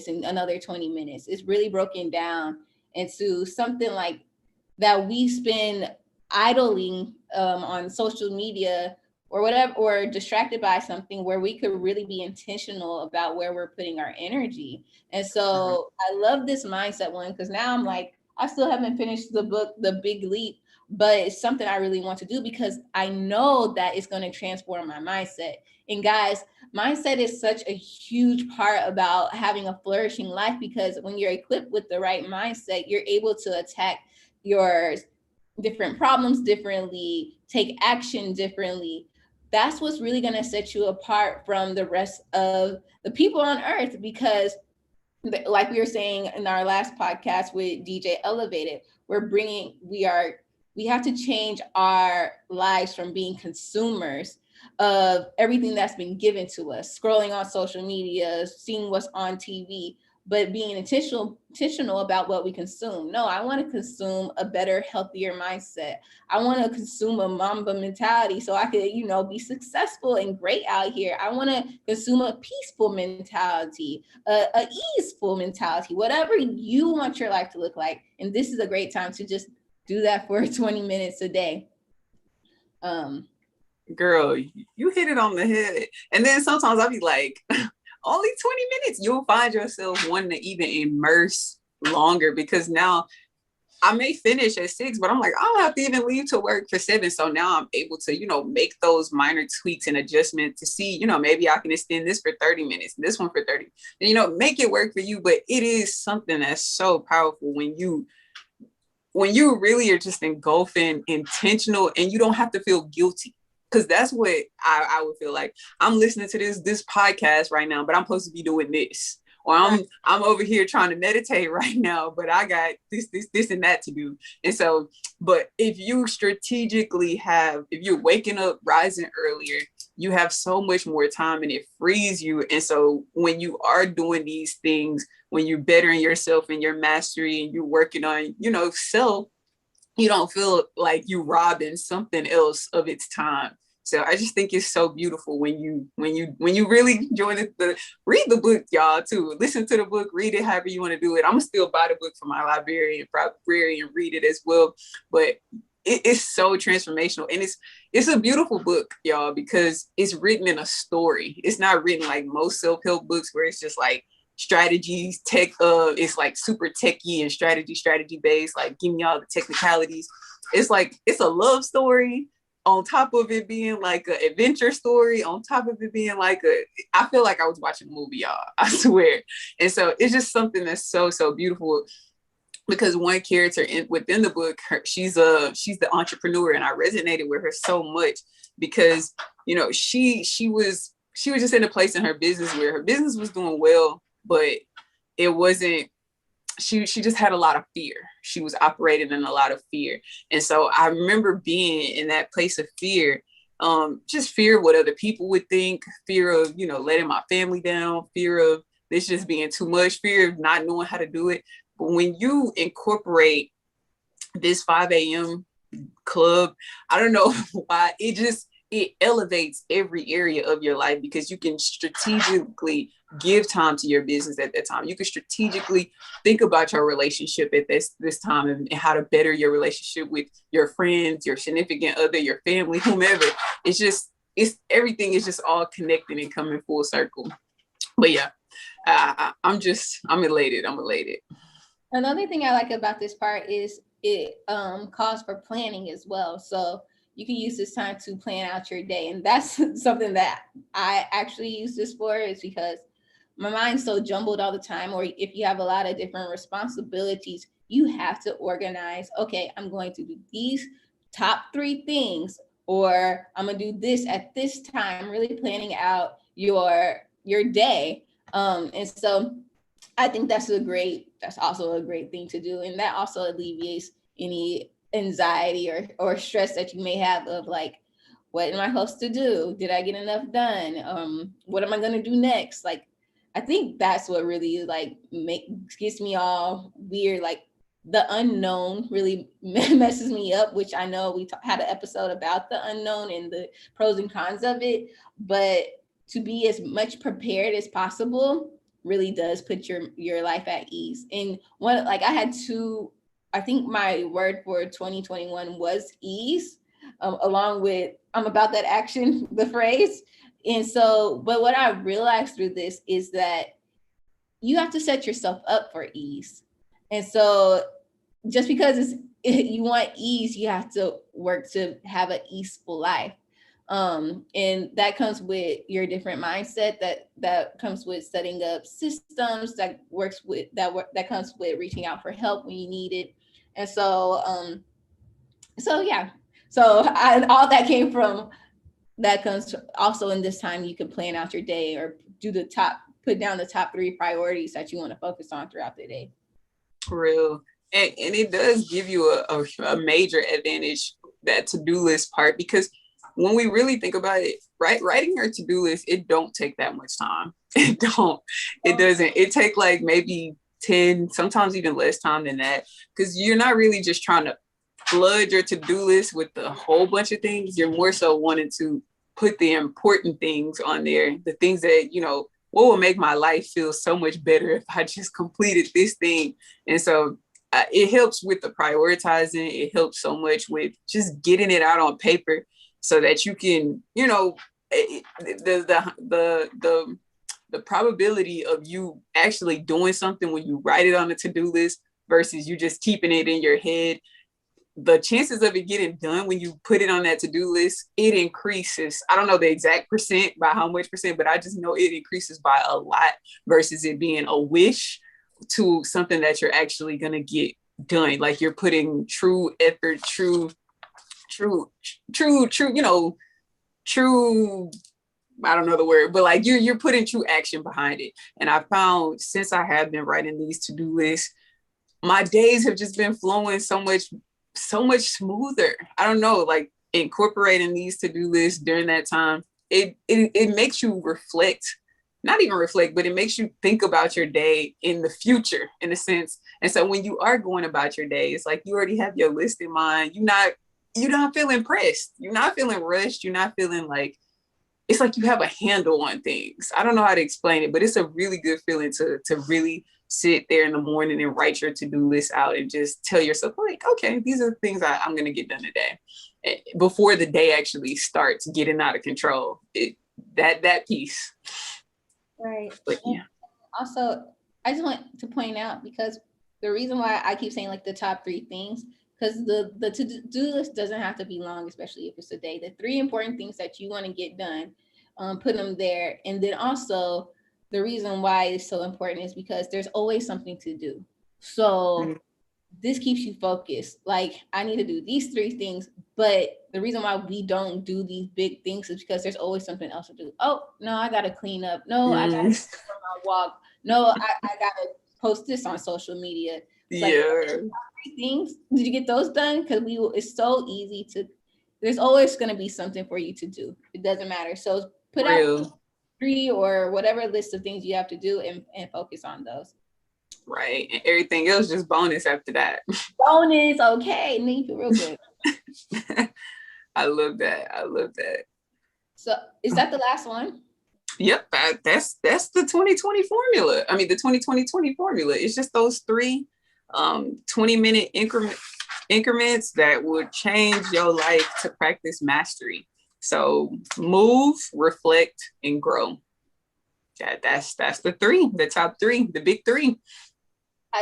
and another 20 minutes. It's really broken down into something like that we spend idling on social media or whatever, or distracted by something, where we could really be intentional about where we're putting our energy. And so I love this mindset one, because now I'm like, I still haven't finished the book, The Big Leap, but it's something I really want to do because I know that it's going to transform my mindset. And guys, mindset is such a huge part about having a flourishing life, because when you're equipped with the right mindset, you're able to attack your different problems differently, take action differently. That's what's really going to set you apart from the rest of the people on earth, because like we were saying in our last podcast with DJ Elevated, we have to change our lives from being consumers of everything that's been given to us, scrolling on social media, seeing what's on TV, but being intentional about what we consume. No, I want to consume a better, healthier mindset. I want to consume a Mamba mentality so I could, be successful and great out here. I want to consume a peaceful mentality, a easeful mentality, whatever you want your life to look like. And this is a great time to just do that for 20 minutes a day. Girl, you hit it on the head. And then sometimes I'll be like, only 20 minutes. You'll find yourself wanting to even immerse longer, because now I may finish at 6, but I'm like, I'll have to even leave to work for 7. So now I'm able to, make those minor tweaks and adjustments to see, maybe I can extend this for 30 minutes, this one for 30, and, make it work for you. But it is something that's so powerful when you really are just engulfing intentional, and you don't have to feel guilty. Because that's what I would feel like. I'm listening to this podcast right now, but I'm supposed to be doing this. Or I'm over here trying to meditate right now, but I got this and that to do. And so, but if you strategically if you're waking up, rising earlier, you have so much more time, and it frees you. And so when you are doing these things, when you're bettering yourself in your mastery and you're working on, self, you don't feel like you're robbing something else of its time. So I just think it's so beautiful when you really join it. Read the book, y'all, too. Listen to the book, read it however you want to do it. I'm gonna still buy the book from my librarian and read it as well. But it's so transformational, and it's a beautiful book, y'all, because it's written in a story. It's not written like most self-help books where it's just like strategies, it's like super techy and strategy based, like giving y'all the technicalities. It's like, it's a love story on top of it being like an adventure story, on top of it being like I feel like I was watching a movie, y'all, I swear. And so it's just something that's so, so beautiful, because one character within the book, she's the entrepreneur, and I resonated with her so much because, she was just in a place in her business where her business was doing well, but it wasn't, she just had a lot of fear. She was operating in a lot of fear. And so I remember being in that place of fear, just fear of what other people would think, fear of, letting my family down, fear of this just being too much, fear of not knowing how to do it. But when you incorporate this 5 a.m. club, I don't know why, it elevates every area of your life, because you can strategically give time to your business at that time. You can strategically think about your relationship at this time, and how to better your relationship with your friends, your significant other, your family, whomever. Everything is just all connected and coming full circle. But yeah, I'm elated. I'm elated. Another thing I like about this part is it calls for planning as well. So you can use this time to plan out your day. And that's something that I actually use this for, is because my mind's so jumbled all the time. Or if you have a lot of different responsibilities, you have to organize. Okay, I'm going to do these top 3 things, or I'm gonna do this at this time, really planning out your day. And so I think that's also a great thing to do. And that also alleviates any anxiety or stress that you may have of like, what am I supposed to do? Did I get enough done? What am I going to do next? Like, I think that's what really like gets me all weird. Like, the unknown really messes me up, which I know we had an episode about the unknown and the pros and cons of it. But to be as much prepared as possible really does put your life at ease. And I had 2 I think my word for 2021 was ease, along with I'm about that action, the phrase. And so, but what I realized through this is that you have to set yourself up for ease. And so just because you want ease, you have to work to have an easeful life. And that comes with your different mindset, that comes with setting up systems, that works with that comes with reaching out for help when you need it. And so yeah, all that came from, that comes also in this time. You can plan out your day or put down the top 3 priorities that you want to focus on throughout the day. For real. And it does give you a major advantage, that to-do list part, because when we really think about it, right, writing your to-do list, it don't take that much time. It doesn't. It take like maybe 10, sometimes even less time than that, because you're not really just trying to flood your to-do list with a whole bunch of things. You're more so wanting to put the important things on there, the things that, what will make my life feel so much better if I just completed this thing. And so it helps with the prioritizing. It helps so much with just getting it out on paper so that you can, the probability of you actually doing something when you write it on the to-do list versus you just keeping it in your head, the chances of it getting done when you put it on that to-do list, it increases. I don't know the exact percent by how much percent, but I just know it increases by a lot versus it being a wish to something that you're actually going to get done. Like you're putting true effort, true, I don't know the word, but like you're putting true action behind it. And I found, since I have been writing these to-do lists, my days have just been flowing so much smoother. I don't know, like incorporating these to-do lists during that time, it makes you reflect, not even reflect, but it makes you think about your day in the future, in a sense. And so when you are going about your day, it's like you already have your list in mind. You're not feeling pressed. You're not feeling rushed. You're not feeling like, it's like you have a handle on things. I don't know how to explain it, but it's a really good feeling to really sit there in the morning and write your to-do list out and just tell yourself, like, okay, these are the things I'm going to get done today. Before the day actually starts getting out of control. That piece. Right. But yeah. Also, I just want to point out, because the reason why I keep saying like the top 3 things, because the to-do list doesn't have to be long, especially if it's a day. The 3 important things that you want to get done, put them there. And then also, the reason why it's so important is because there's always something to do. So this keeps you focused. Like, I need to do these 3 things, but the reason why we don't do these big things is because there's always something else to do. Oh, no, I got to clean up. No, I got to go for my walk. No, I got to post this on social media. It's like, 3 things. Did you get those done? Because it's so easy to, there's always going to be something for you to do. It doesn't matter. So put out 3 or whatever list of things you have to do and focus on those. Right. And everything else just bonus after that. Bonus. Okay. And then you feel real good. I love that. So is that the last one? Yep. That's the 2020 formula. I mean, the 2020 formula. It's just those 3 20-minute increments that would change your life to practice mastery. So move, reflect, and grow. That's the 3, the top 3, the big 3.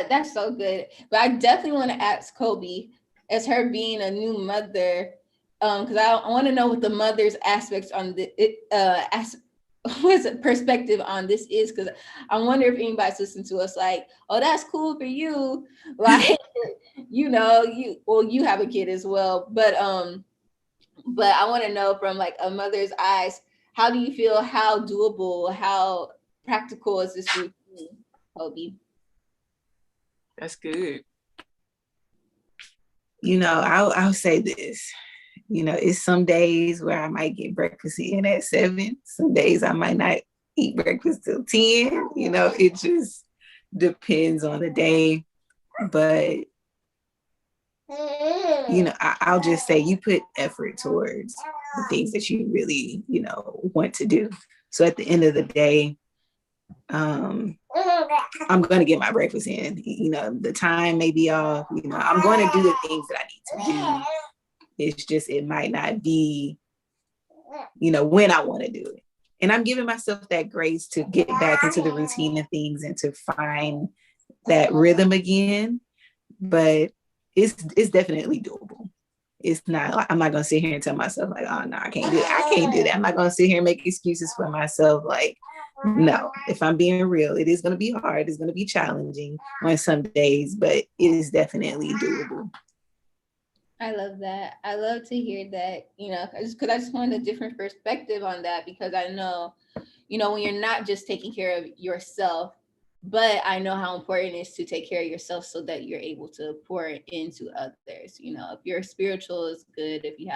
That's so good. But I definitely want to ask Kobe, as her being a new mother, because I want to know what the mother's aspects on what's perspective on this is, because I wonder if anybody's listening to us like, oh, that's cool for you, like you have a kid as well, but I want to know from like a mother's eyes, how do you feel, how doable, how practical is this routine, Kobe? That's good. I'll say this. It's some days where I might get breakfast in at 7. Some days I might not eat breakfast till 10. It just depends on the day. But, I'll just say you put effort towards the things that you really, want to do. So at the end of the day, I'm going to get my breakfast in. The time may be off. I'm going to do the things that I need to do. It's just, it might not be, when I want to do it. And I'm giving myself that grace to get back into the routine of things and to find that rhythm again. But it's definitely doable. It's not like I'm not going to sit here and tell myself like, oh no, I can't do it. I can't do that. I'm not going to sit here and make excuses for myself. Like, no, if I'm being real, it is going to be hard. It's going to be challenging on some days, but it is definitely doable. I love that. I love to hear that, because I just wanted a different perspective on that, because I know, when you're not just taking care of yourself, but I know how important it is to take care of yourself so that you're able to pour into others. If your spiritual is good, if you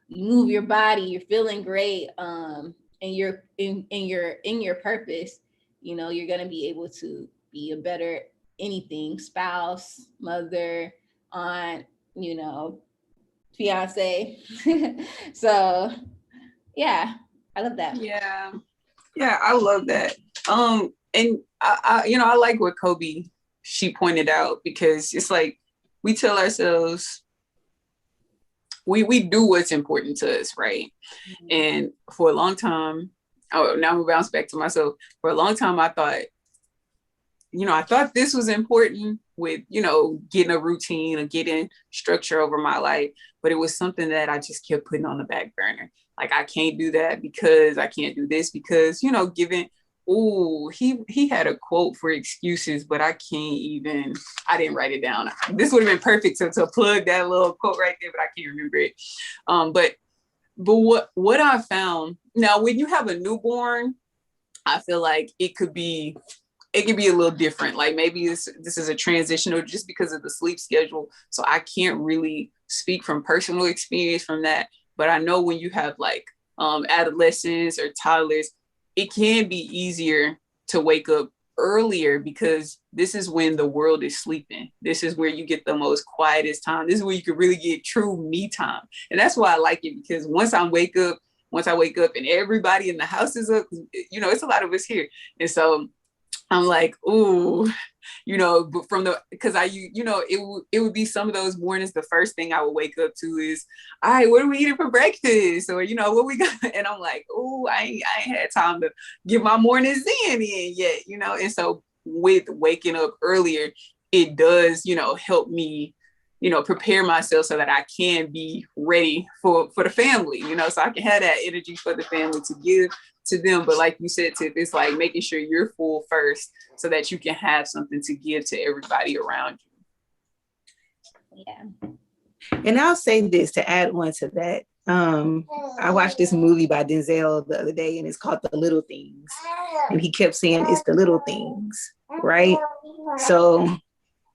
move your body, you're feeling great, and you're in your purpose, you're going to be able to be a better anything, spouse, mother, aunt, fiance. So yeah, I love that. Yeah, I love that. And I like what Kobe, she pointed out, because it's like we tell ourselves we do what's important to us, right? Mm-hmm. And for a long time, now we bounce back to myself. For a long time, I thought this was important with, getting a routine or getting structure over my life, but it was something that I just kept putting on the back burner. Like, I can't do that because I can't do this because, he had a quote for excuses, but I didn't write it down. This would have been perfect to plug that little quote right there, but I can't remember it. But what I found now, when you have a newborn, I feel like it could be a little different. Like maybe this is a transitional just because of the sleep schedule. So I can't really speak from personal experience from that. But I know when you have like adolescents or toddlers, it can be easier to wake up earlier because this is when the world is sleeping. This is where you get the most quietest time. This is where you can really get true me time. And that's why I like it, because once I wake up and everybody in the house is up, it's a lot of us here. And so I'm like, ooh, but because it would be some of those mornings, the first thing I would wake up to is, all right, what are we eating for breakfast? Or, what we got? And I'm like, ooh, I ain't had time to get my morning zen in yet, And so with waking up earlier, it does, help me, prepare myself so that I can be ready for the family, so I can have that energy for the family to give to them. But like you said, Tiff, it's like making sure you're full first so that you can have something to give to everybody around you. Yeah. And I'll say this to add on to that. I watched this movie by Denzel the other day, and it's called The Little Things. And he kept saying it's the little things, right? So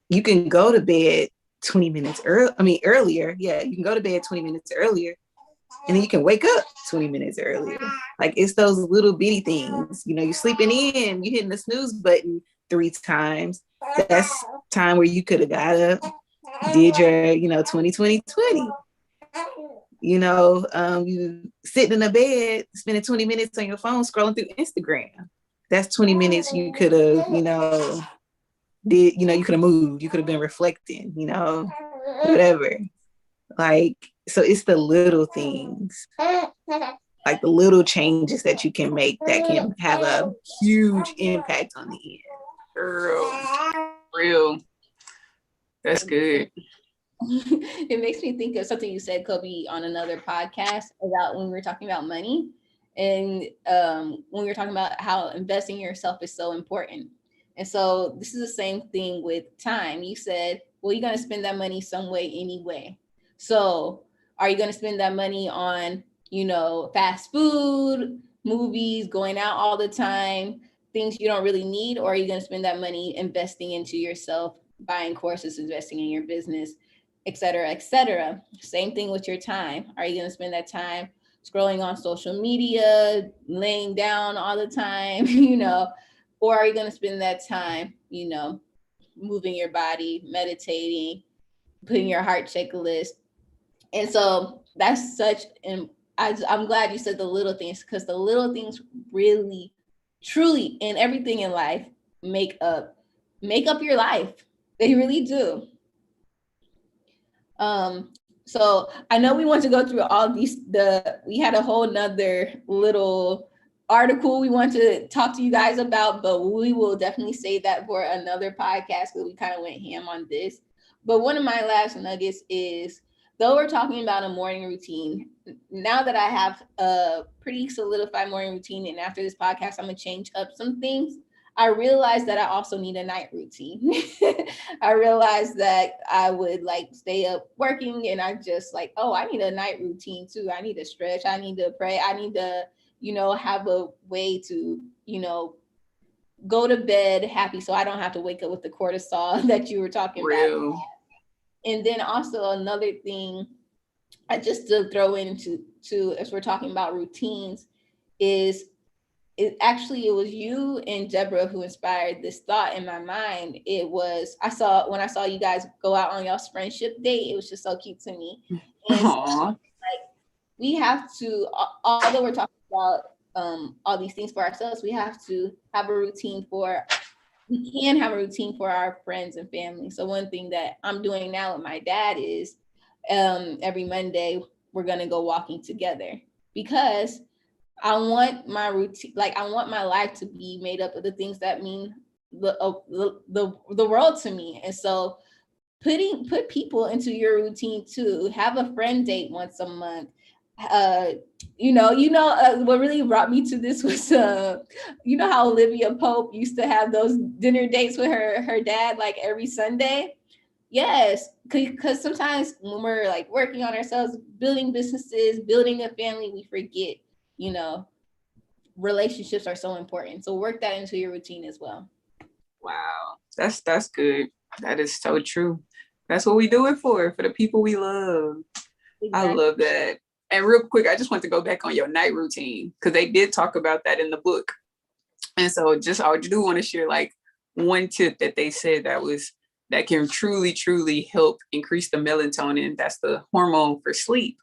you can go to bed 20 minutes earlier. Yeah, you can go to bed 20 minutes earlier, and then you can wake up 20 minutes earlier. Like, it's those little bitty things. You're sleeping in, you're hitting the snooze button 3 times. That's time where you could have got up, did your, 20. You sitting in a bed, spending 20 minutes on your phone scrolling through Instagram. That's 20 minutes you could have, you could have moved, you could have been reflecting, whatever. Like, so it's the little things, like the little changes that you can make that can have a huge impact on the end. Real. That's good. It makes me think of something you said, Kobe, on another podcast about when we were talking about money. And when we were talking about how investing in yourself is so important. And so this is the same thing with time. You said, well, you're going to spend that money some way anyway. So are you going to spend that money on, fast food, movies, going out all the time, things you don't really need? Or are you going to spend that money investing into yourself, buying courses, investing in your business, et cetera, et cetera? Same thing with your time. Are you going to spend that time scrolling on social media, laying down all the time, or are you going to spend that time, moving your body, meditating, putting your heart checklist? And so that's I'm glad you said the little things, because the little things really, truly, in everything in life make up your life. They really do. So I know we want to go through all these, we had a whole nother little article we want to talk to you guys about, but we will definitely save that for another podcast because we kind of went ham on this. But one of my last nuggets is, though we're talking about a morning routine, now that I have a pretty solidified morning routine, and after this podcast, I'm gonna change up some things. I realized that I also need a night routine. I realized that I would like stay up working and I just like, oh, I need a night routine too. I need to stretch. I need to pray. I need to, have a way to, go to bed happy so I don't have to wake up with the cortisol that you were talking about. And then also another thing, I just to throw into as we're talking about routines is, it was you and Deborah who inspired this thought in my mind. When I saw you guys go out on y'all's friendship date, it was just so cute to me. And so, like, we have to, although we're talking about all these things for ourselves, we have to have a routine we can have a routine for our friends and family. So one thing that I'm doing now with my dad is every Monday, we're going to go walking together, because I want my routine, like I want my life to be made up of the things that mean the world to me. And so put people into your routine too. Have a friend date once a month. What really brought me to this was how Olivia Pope used to have those dinner dates with her dad like every Sunday. Yes, because sometimes when we're like working on ourselves, building businesses, building a family, we forget, relationships are so important. So work that into your routine as well. Wow, that's good. That is so true. That's what we do it for the people we love. Exactly. I love that. And real quick, I just want to go back on your night routine, because they did talk about that in the book. And so I do want to share like one tip that they said that can truly, truly help increase the melatonin. That's the hormone for sleep.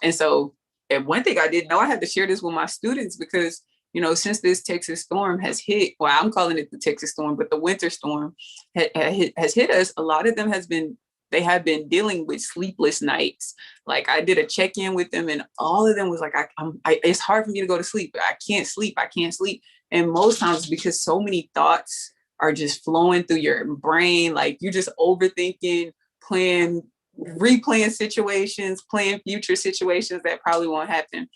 And so, and one thing I didn't know, I had to share this with my students because, since this Texas storm has hit, well, I'm calling it the Texas storm, but the winter storm has hit us, a lot of them they have been dealing with sleepless nights. Like I did a check-in with them and all of them was like, it's hard for me to go to sleep. I can't sleep. And most times because so many thoughts are just flowing through your brain. Like you're just overthinking, replaying situations, playing future situations that probably won't happen.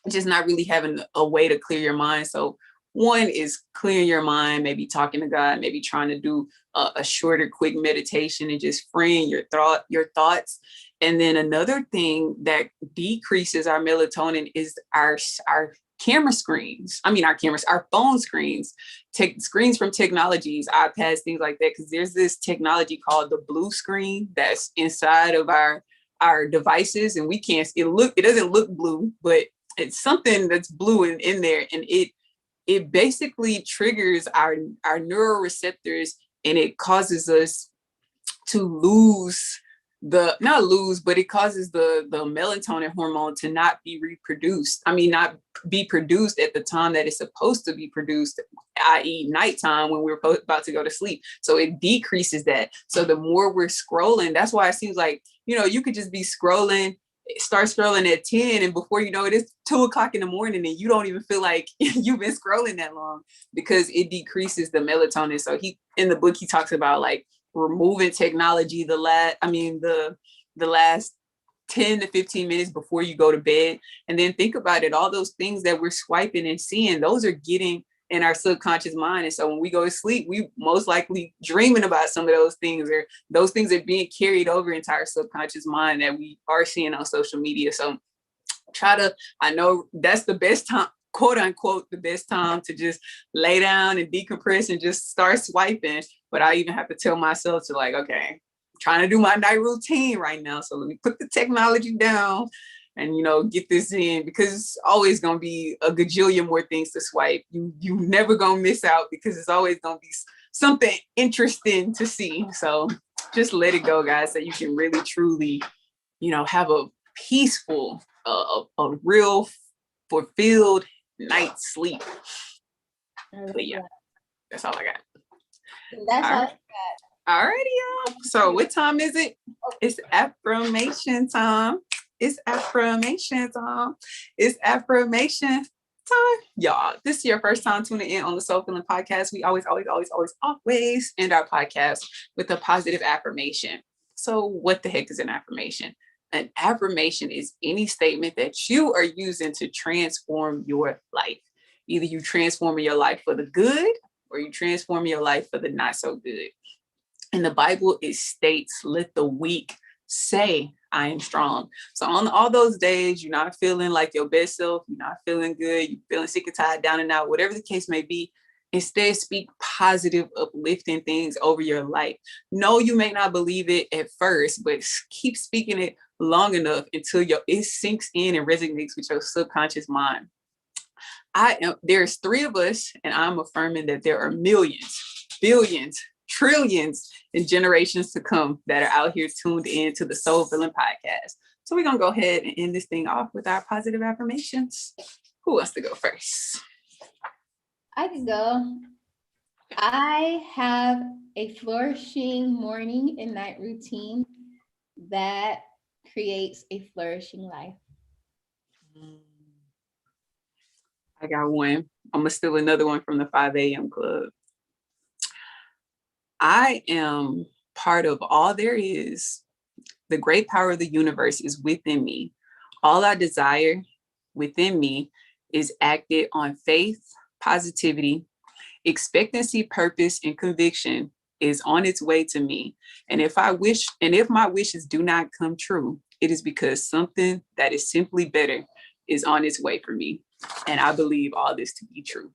Just not really having a way to clear your mind. So one is clearing your mind, maybe talking to God, maybe trying to do a shorter, quick meditation and just freeing your thoughts. And then another thing that decreases our melatonin is our camera screens. Our phone screens, screens from technologies, iPads, things like that. Because there's this technology called the blue screen that's inside of our devices, and it doesn't look blue, but it's something that's blue in there, and it basically triggers our neuroreceptors, and it causes us to but it causes the melatonin hormone to not be not be produced at the time that it's supposed to be produced, i.e. nighttime when we're about to go to sleep. So it decreases that. So the more we're scrolling, that's why it seems like, you could just be start scrolling at 10 and before you know it, it's 2:00 in the morning and you don't even feel like you've been scrolling that long because it decreases the melatonin. So in the book, he talks about like removing technology the last 10 to 15 minutes before you go to bed. And then think about it, all those things that we're swiping and seeing, those are getting in our subconscious mind. And so when we go to sleep, we most likely dreaming about some of those things, or those things are being carried over into our subconscious mind that we are seeing on social media. So I know that's the best time, quote unquote, the best time to just lay down and decompress and just start swiping. But I even have to tell myself to like, okay, I'm trying to do my night routine right now. So let me put the technology down and, get this in, because it's always going to be a gajillion more things to swipe. You never going to miss out because it's always going to be something interesting to see. So just let it go, guys, so you can really, truly, have a peaceful, a real fulfilled night's sleep. But yeah, that's all I got. That's all. Alrighty, y'all. So what time is it? It's affirmation time. It's affirmation time. It's affirmation time. Y'all, this is your first time tuning in on the Soul Feeling Podcast. We always end our podcast with a positive affirmation. So what the heck is an affirmation? An affirmation is any statement that you are using to transform your life. Either you transforming your life for the good or you transform your life for the not so good. In the Bible, it states, let the weak say, I am strong. So on all those days, you're not feeling like your best self, you're not feeling good, you're feeling sick and tired, down and out, whatever the case may be, instead speak positive, uplifting things over your life. No, you may not believe it at first, but keep speaking it long enough until it sinks in and resonates with your subconscious mind. There's 3 of us, and I'm affirming that there are millions, billions, trillions and generations to come that are out here tuned in to the Soul Feeling Podcast. So we're going to go ahead and end this thing off with our positive affirmations. Who wants to go first? I can go. I have a flourishing morning and night routine that creates a flourishing life. I got one. I'm going to steal another one from the 5 a.m. club. I am part of all there is. The great power of the universe is within me. All I desire within me is acted on faith, positivity, expectancy, purpose, and conviction is on its way to me. And if my wishes do not come true, it is because something that is simply better is on its way for me. And I believe all this to be true.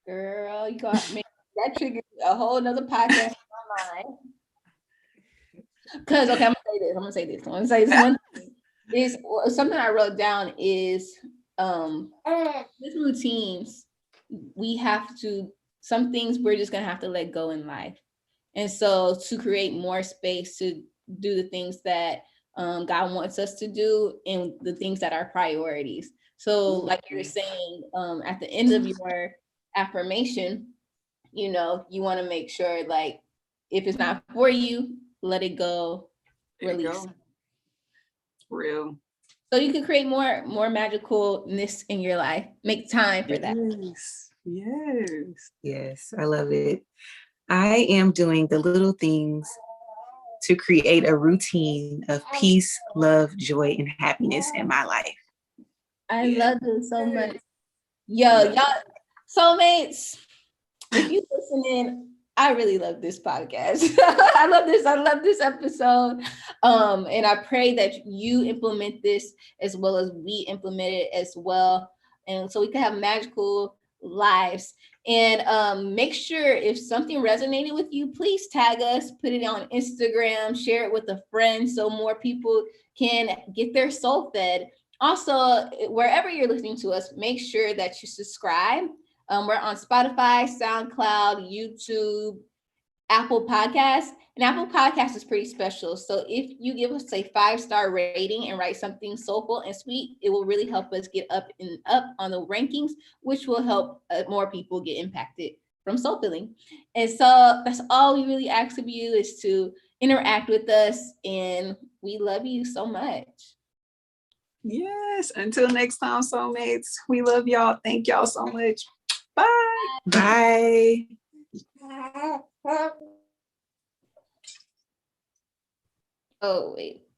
Girl, you got me. That triggered a whole nother podcast in my mind. Because, okay, I'm gonna say this. One thing. Is something I wrote down is with routines, some things we're just gonna have to let go in life. And so to create more space to do the things that God wants us to do and the things that are priorities. So like you're saying, at the end of your affirmation, you want to make sure, like, if it's not for you, let it go, release. Real. So you can create more magicalness in your life. Make time for that. Yes, I love it. I am doing the little things to create a routine of peace, love, joy, and happiness in my life. I love this so much. Y'all, soulmates, if you listening, I really love this podcast. I love this episode. And I pray that you implement this as well as we implement it as well. And so we can have magical lives. And make sure if something resonated with you, please tag us, put it on Instagram, share it with a friend so more people can get their soul fed. Also, wherever you're listening to us, make sure that you subscribe. We're on Spotify, SoundCloud, YouTube, Apple Podcasts. And Apple Podcasts is pretty special. So if you give us a 5-star rating and write something soulful and sweet, it will really help us get up on the rankings, which will help more people get impacted from soul filling. And so that's all we really ask of you, is to interact with us. And we love you so much. Yes. Until next time, soulmates. We love y'all. Thank y'all so much. Bye. Bye. Oh, wait.